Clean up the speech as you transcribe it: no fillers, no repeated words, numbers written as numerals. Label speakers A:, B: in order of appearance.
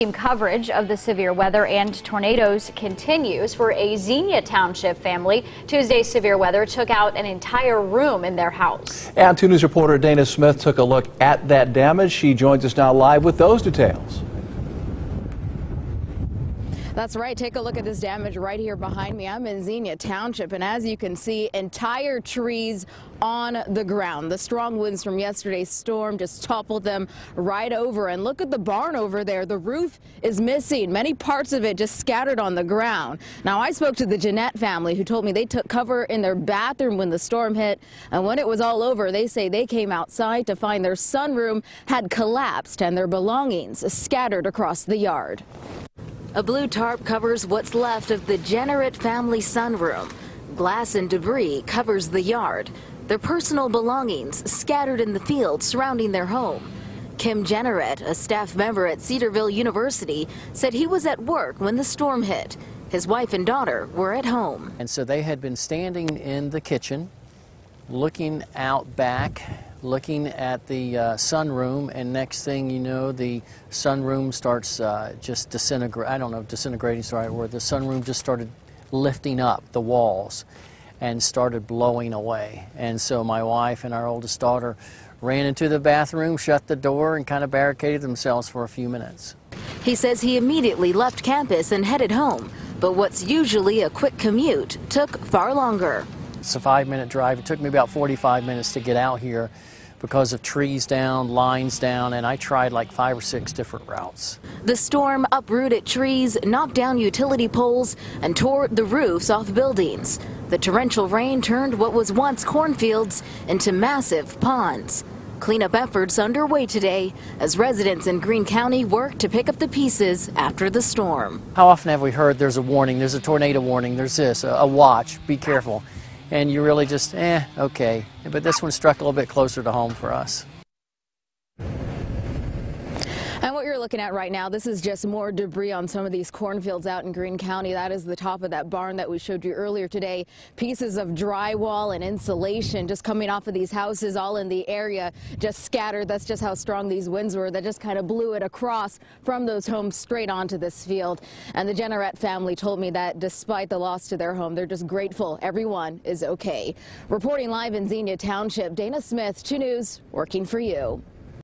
A: Team coverage of the severe weather and tornadoes continues for a Xenia Township family. Tuesday's severe weather took out an entire room in their house.
B: And 2 News reporter Dana Smith took a look at that damage. She joins us now live with those details.
C: That's right. Take a look at this damage right here behind me. I'm in Xenia Township, and as you can see, entire trees on the ground. The strong winds from yesterday's storm just toppled them right over. And look at the barn over there. The roof is missing. Many parts of it just scattered on the ground. Now, I spoke to the Jeanette family, who told me they took cover in their bathroom when the storm hit. And when it was all over, they say they came outside to find their sunroom had collapsed and their belongings scattered across the yard. A blue tarp covers what's left of the Jenneret family sunroom. Glass and debris covers the yard. Their personal belongings scattered in the field surrounding their home. Kim Jenneret, a staff member at Cedarville University, said he was at work when the storm hit. His wife and daughter were at home.
D: And so they had been standing in the kitchen, looking out back, looking at the sunroom, and next thing you know, the sunroom starts just disintegrating. I don't know if disintegrating is the right word. The sunroom just started lifting up the walls and started blowing away. And so my wife and our oldest daughter ran into the bathroom, shut the door, and kind of barricaded themselves for a few minutes.
C: He says he immediately left campus and headed home, but what's usually a quick commute took far longer.
D: It's a 5-minute drive. It took me about 45 minutes to get out here because of trees down, lines down, and I tried like 5 or 6 different routes.
C: The storm uprooted trees, knocked down utility poles, and tore the roofs off buildings. The torrential rain turned what was once cornfields into massive ponds. Cleanup efforts underway today as residents in Greene County work to pick up the pieces after the storm.
D: How often have we heard there's a warning, there's a tornado warning, there's this, a watch, be careful. And you really just, okay. But this one struck a little bit closer to home for us.
C: And what you're looking at right now, this is just more debris on some of these cornfields out in Greene County. That is the top of that barn that we showed you earlier today. Pieces of drywall and insulation just coming off of these houses all in the area, just scattered. That's just how strong these winds were that just kind of blew it across from those homes straight onto this field. And the Jenneret family told me that despite the loss to their home, they're just grateful everyone is okay. Reporting live in Xenia Township, Dana Smith, 2 News, working for you.